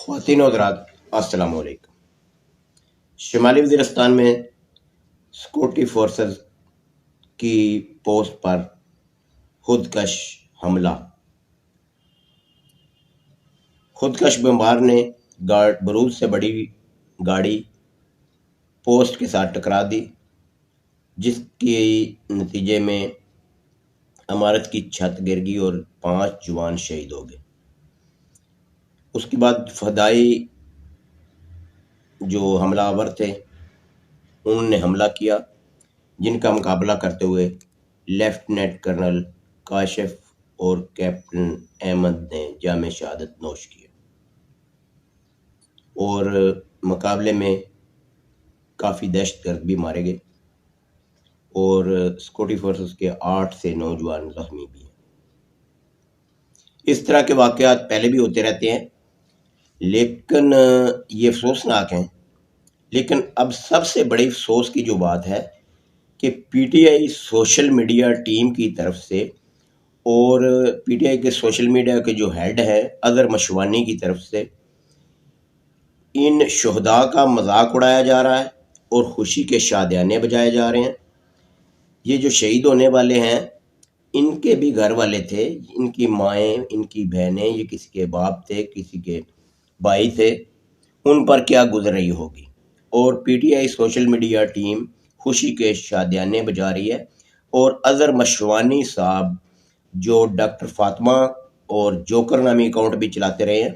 خواتین و حضرات السلام علیکم۔ شمالی وزیرستان میں سیکورٹی فورسز کی پوسٹ پر خودکش حملہ۔ خودکش بمبار نے بروز سے بڑی گاڑی پوسٹ کے ساتھ ٹکرا دی، جس کے نتیجے میں عمارت کی چھت گر گئی اور 5 جوان شہید ہو گئے۔ اس کے بعد فدائی جو حملہ آور تھے انہوں نے حملہ کیا، جن کا مقابلہ کرتے ہوئے لیفٹیننٹ کرنل کاشف اور کیپٹن احمد نے جام شہادت نوش کیا، اور مقابلے میں کافی دہشت گرد بھی مارے گئے اور سیکورٹی فورسز کے 8 سے 9 جوان زخمی بھی ہیں۔ اس طرح کے واقعات پہلے بھی ہوتے رہتے ہیں، لیکن یہ افسوسناک ہیں۔ لیکن اب سب سے بڑی افسوس کی جو بات ہے کہ P T I social media team کی طرف سے اور پی ٹی آئی کے سوشل میڈیا کے جو ہیڈ ہے اظہر مشوانی کی طرف سے ان شہداء کا مذاق اڑایا جا رہا ہے اور خوشی کے شادیانے بجائے جا رہے ہیں۔ یہ جو شہید ہونے والے ہیں ان کے بھی گھر والے تھے، ان کی مائیں، ان کی بہنیں، یہ کسی کے باپ تھے، کسی کے بھائی تھے، ان پر کیا گزر رہی ہوگی۔ اور P T I social media team خوشی کے شادیانے بجا رہی ہے، اور اظہر مشوانی صاحب جو ڈاکٹر فاطمہ اور جوکر نامی اکاؤنٹ بھی چلاتے رہے ہیں،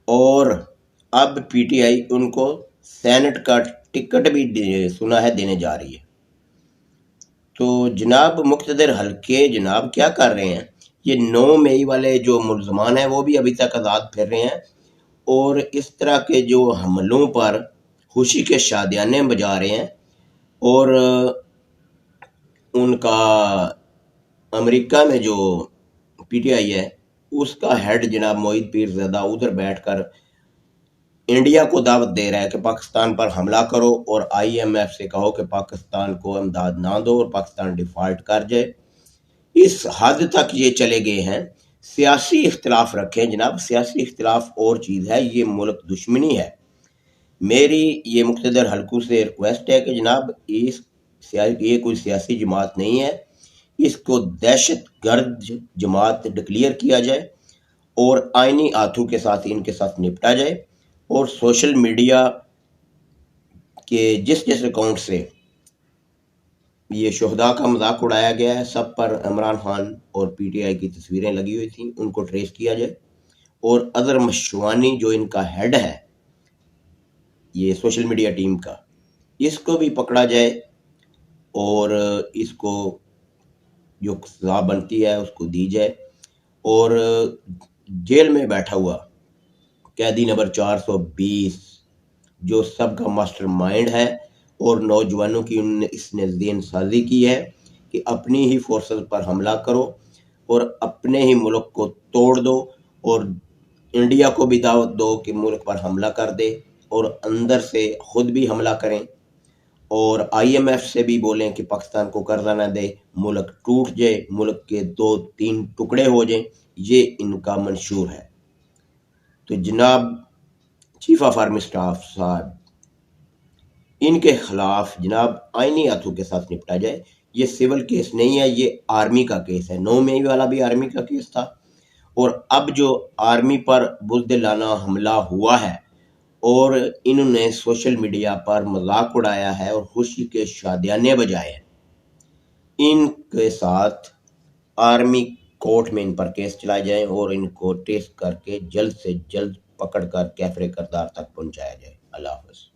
اور اب پی ٹی آئی ان کو سینٹ کا ٹکٹ بھی سنا ہے دینے جا رہی ہے۔ تو جناب مقتدر حلقے جناب کیا کر رہے ہیں؟ یہ 9 مئی والے جو ملزمان ہیں وہ بھی ابھی تک آزاد پھر رہے ہیں، اور اس طرح کے جو حملوں پر خوشی کے شادیانے بجا رہے ہیں، اور ان کا امریکہ میں جو پی ٹی آئی ہے اس کا ہیڈ جناب معید پیر زادہ ادھر بیٹھ کر انڈیا کو دعوت دے رہا ہے کہ پاکستان پر حملہ کرو اور آئی ایم ایف سے کہو کہ پاکستان کو امداد نہ دو اور پاکستان ڈیفالٹ کر جائے۔ اس حد تک یہ چلے گئے ہیں۔ سیاسی اختلاف رکھیں جناب، سیاسی اختلاف اور چیز ہے، یہ ملک دشمنی ہے۔ میری یہ مقتدر حلقوں سے ریکویسٹ ہے کہ جناب یہ کوئی سیاسی جماعت نہیں ہے، اس کو دہشت گرد جماعت ڈکلیئر کیا جائے اور آئینی ہاتھوں کے ساتھ ان کے ساتھ نپٹا جائے، اور سوشل میڈیا کے جس اکاؤنٹ سے یہ شہداء کا مذاق اڑایا گیا ہے سب پر عمران خان اور پی ٹی آئی کی تصویریں لگی ہوئی تھیں، ان کو ٹریس کیا جائے، اور اظہر مشوانی جو ان کا ہیڈ ہے یہ سوشل میڈیا ٹیم کا، اس کو بھی پکڑا جائے اور اس کو جو سزا بنتی ہے اس کو دی جائے، اور جیل میں بیٹھا ہوا قیدی نمبر 420 جو سب کا ماسٹر مائنڈ ہے اور نوجوانوں کی اس نے ذہن سازی کی ہے کہ اپنی ہی فورسز پر حملہ کرو اور اپنے ہی ملک کو توڑ دو، اور انڈیا کو بھی دعوت دو کہ ملک پر حملہ کر دے اور اندر سے خود بھی حملہ کریں، اور آئی ایم ایف سے بھی بولیں کہ پاکستان کو قرضہ نہ دے، ملک ٹوٹ جائے، ملک کے 2-3 ٹکڑے ہو جائیں، یہ ان کا منشور ہے۔ تو جناب چیف آف آرمی سٹاف صاحب ان کے خلاف جناب آئینی ہاتھوں کے ساتھ نپٹا جائے۔ یہ سول کیس نہیں ہے، یہ آرمی کا کیس ہے۔ 9 مئی والا بھی آرمی کا کیس تھا، اور اب جو آرمی پر بزدلانہ حملہ ہوا ہے اور انہوں نے سوشل میڈیا پر مذاق اڑایا ہے اور خوشی کے شادیانے بجائے ہیں، ان کے ساتھ آرمی کورٹ میں ان پر کیس چلائے جائیں اور ان کو ٹیسٹ کر کے جلد سے جلد پکڑ کر کیفر کردار تک پہنچایا جائے۔ اللہ حافظ۔